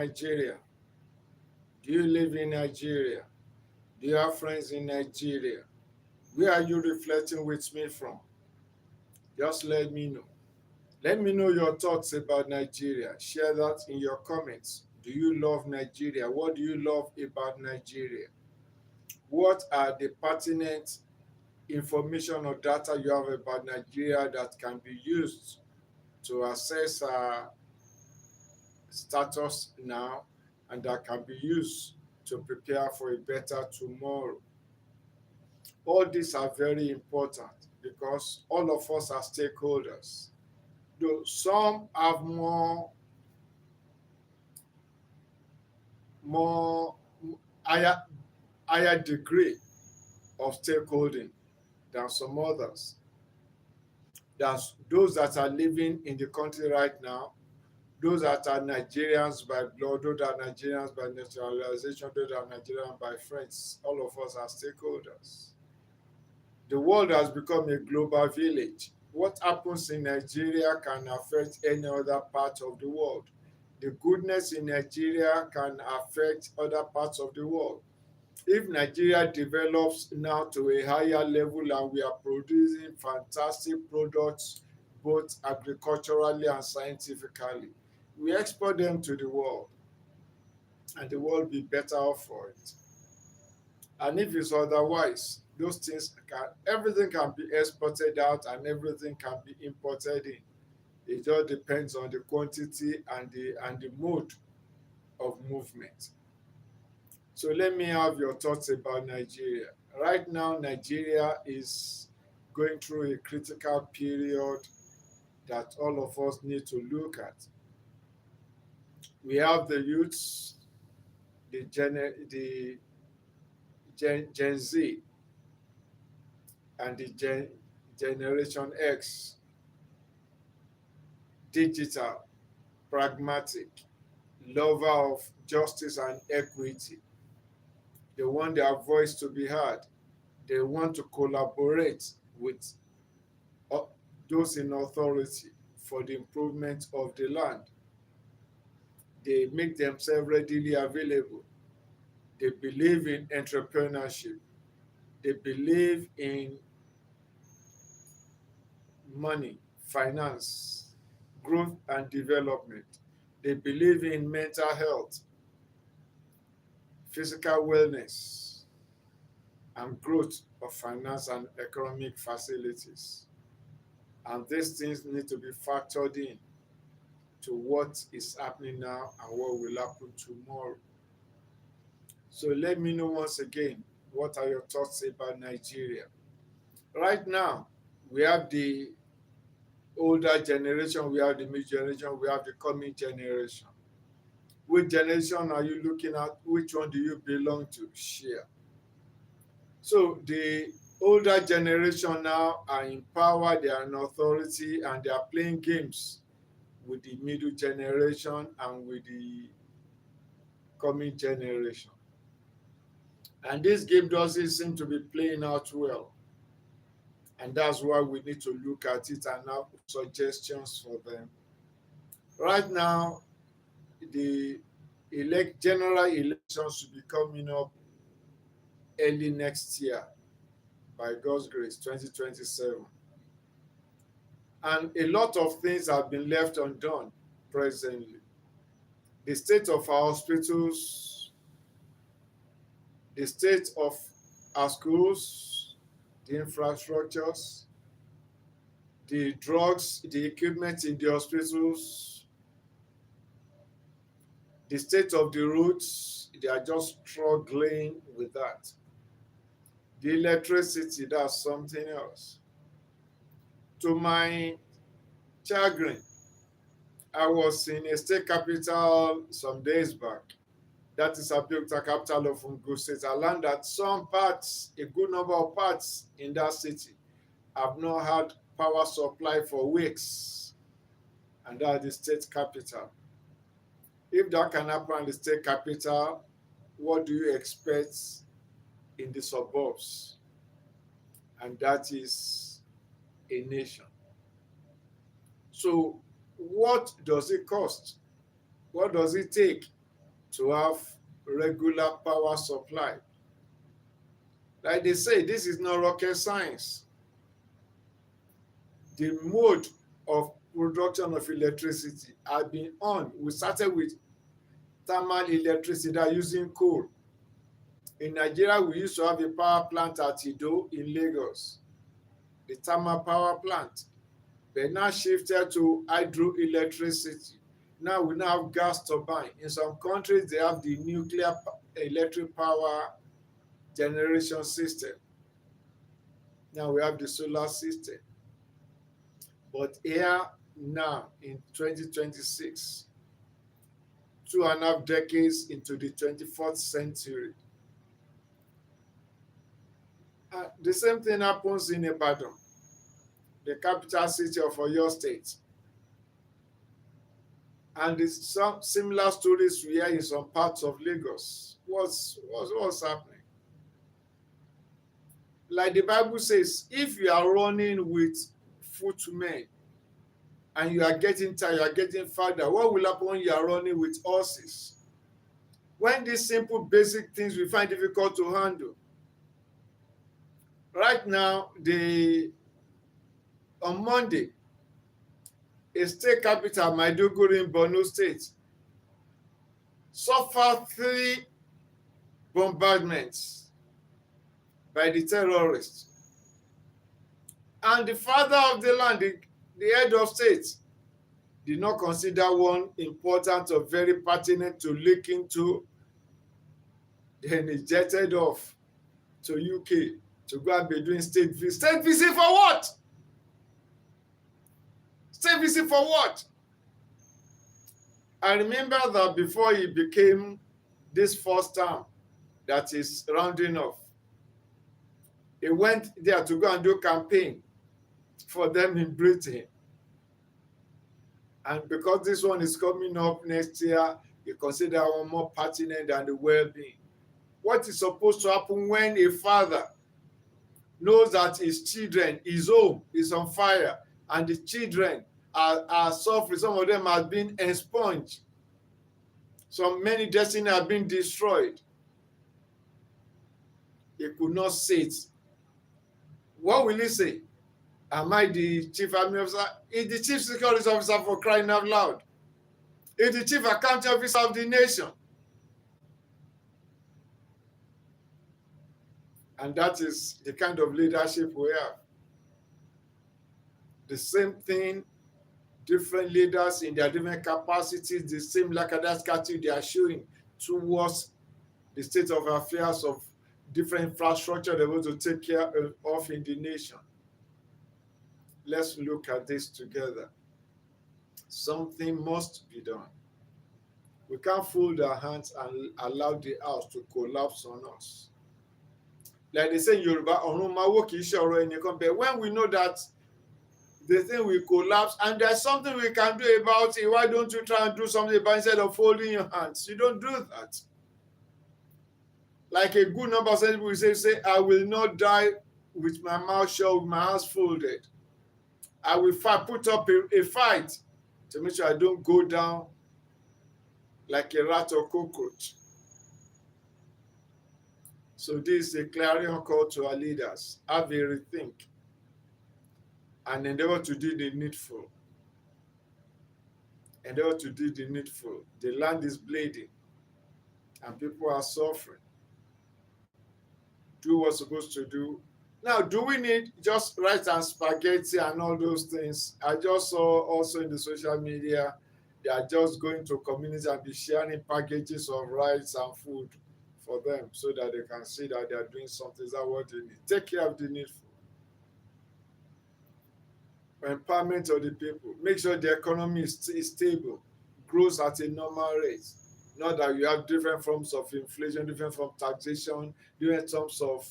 Nigeria? Do you live in Nigeria? Do you have friends in Nigeria? Where are you reflecting with me from? Just let me know. Let me know your thoughts about Nigeria. Share that in your comments. Do you love Nigeria? What do you love about Nigeria? What are the pertinent information or data you have about Nigeria that can be used to assess our status now and that can be used to prepare for a better tomorrow? All these are very important because all of us are stakeholders. Though some have more higher higher degree of stakeholding than some others. There's those that are living in the country right now, those that are Nigerians by blood, those that are Nigerians by naturalization, those that are Nigerians by friends. All of us are stakeholders. The world has become a global village. What happens in Nigeria can affect any other part of the world. The goodness in Nigeria can affect other parts of the world. If Nigeria develops now to a higher level and we are producing fantastic products both agriculturally and scientifically, we export them to the world and the world will be better off for it. And if it's otherwise, those things can everything can be exported out and everything can be imported in. It just depends on the quantity and the mode of movement. So let me have your thoughts about Nigeria. Right now, Nigeria is going through a critical period that all of us need to look at. We have the youths, the Gen Z, and the Generation X, digital, pragmatic, lover of justice and equity. They want their voice to be heard. They want to collaborate with uh, those in authority for the improvement of the land. They make themselves readily available. They believe in entrepreneurship. They believe in money, finance, growth and development. They believe in mental health, physical wellness, and growth of finance and economic facilities. And these things need to be factored in to what is happening now and what will happen tomorrow. So let me know once again, what are your thoughts about Nigeria? Right now, we have the older generation, we have the mid generation, we have the coming generation. Which generation are you looking at? Which one do you belong to? Share. So the older generation now are in power, they are in authority, and they are playing games with the middle generation and with the coming generation. And this game doesn't seem to be playing out well. And that's why we need to look at it and have suggestions for them. Right now, the general elections should be coming up early next year by God's grace, 2027. And a lot of things have been left undone presently. The state of our hospitals, the state of our schools, the infrastructures, the drugs, the equipment in the hospitals, the state of the roads, they are just struggling with that. The electricity, that's something else. To my chagrin, I was in a state capital some days back. That is Abeokuta, capital of Ogun State. I learned that some parts, a good number of parts in that city, have not had power supply for weeks, and that is the state capital. If that can happen in the state capital, what do you expect in the suburbs? And that is a nation. So, what does it cost? What does it take to have regular power supply. Like they say, this is not rocket science. The mode of production of electricity has been on. We started with thermal electricity that using coal. In Nigeria, we used to have a power plant at Ido in Lagos, the thermal power plant. They now shifted to hydroelectricity. Now we now have gas turbine. In some countries, they have the nuclear electric power generation system. Now we have the solar system. But here now in 2026, 2.5 decades into the 21st century, the same thing happens in Ibadan, the capital city of Oyo State. And some similar stories we hear in some parts of Lagos. What's happening? Like the Bible says, if you are running with footmen and you are getting tired, you are getting farther, what will happen when you are running with horses? When these simple basic things we find difficult to handle. Right now, on Monday, a state capital, Maiduguri in Borno State, suffered 3 bombardments by the terrorists. And the father of the land, the head of state, did not consider one important or very pertinent to look into. Then he jetted off to UK to go and be doing state visit. State visit for what? State visit for what? I remember that before he became this first term that is rounding off, he went there to go and do campaign for them in Britain. And because this one is coming up next year, you consider one more pertinent than the well-being. What is supposed to happen when a father knows that his children, his home is on fire, and the children are suffering? Some of them have been expunged. Many destinies have been destroyed. He could not say it. What will he say? Am I the chief army officer? He's the chief security officer, for crying out loud. He's the chief accounting officer of the nation. And that is the kind of leadership we have. The same thing, different leaders in their different capacities, the same lacada's attitude they are showing towards the state of affairs of different infrastructure they want to take care of in the nation. Let's look at this together. Something must be done. We can't fold our hands and allow the house to collapse on us. Like they say in Yoruba, but when we know that the thing will collapse and there's something we can do about it, why don't you try and do something about it instead of folding your hands? You don't do that. Like a good number of people will say, I will not die with my mouth shut, with my hands folded. I will put up a fight to make sure I don't go down like a rat or cockroach. So this is a clarion call to our leaders. Have a rethink and endeavor to do the needful. Endeavor to do the needful. The land is bleeding and people are suffering. Do what's supposed to do. Now, do we need just rice and spaghetti and all those things? I just saw also in the social media, they are just going to communities and be sharing packages of rice and food for them so that they can see that they are doing something. Is that what they need? Take care of the needful. Empowerment of the people. Make sure the economy is stable, grows at a normal rate. Not that you have different forms of inflation, different forms of taxation, different forms of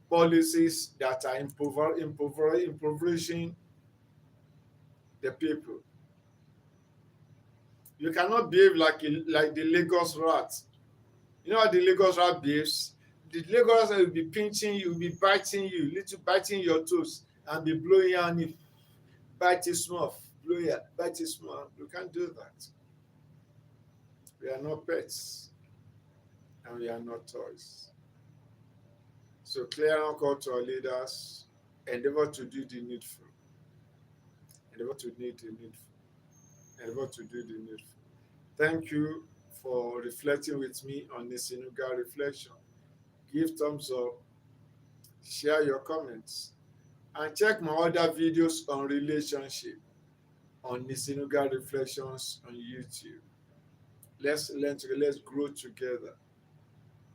policies that are impoverishing the people. You cannot behave like the Lagos rat. You know how the Lagos rat behaves? The Lagos rat will be pinching you, will be biting you, little biting your toes, and be blowing you and bite it small, blow you, bite it small. You can't do that. We are not pets and we are not toys. So clear and call to our leaders, endeavor to do the needful, endeavor to do the needful, endeavor to do the needful. Thank you for reflecting with me on this Sinuga reflection. Give thumbs up, share your comments, and check my other videos on relationship on Nisinuga Reflections on YouTube. Let's learn together, let's grow together.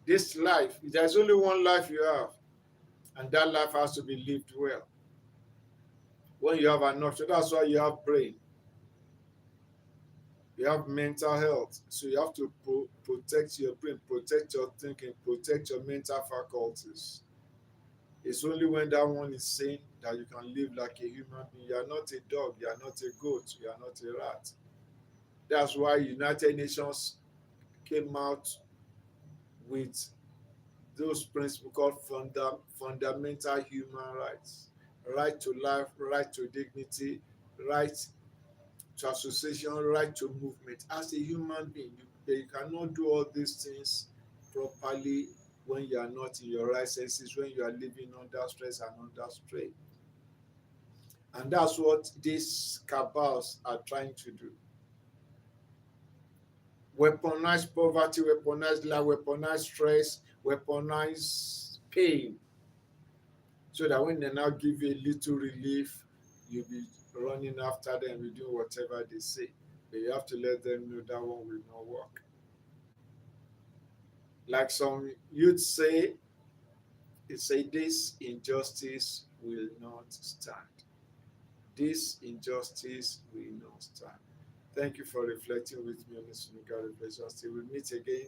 This life, there's only one life you have, and that life has to be lived well. When you have an option, that's why you have brain, you have mental health. So you have to protect your brain, protect your thinking, protect your mental faculties. It's only when that one is sane that you can live like a human being. You are not a dog, you are not a goat, you are not a rat. That's why United Nations came out with those principles called fundamental human rights. Right to life, right to dignity, right to association, right to movement. As a human being, you cannot do all these things properly when you are not in your right senses, when you are living under stress and under strain. And that's what these cabals are trying to do. Weaponize poverty, weaponize life, weaponize stress, weaponize pain, so that when they now give you a little relief, you'll be running after them, you do whatever they say. But you have to let them know that one will not work. Like some you'd say, it say this injustice will not stand. This injustice will not stand. Thank you for reflecting with me on this Nuga reflection. Till we meet again,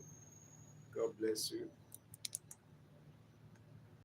God bless you.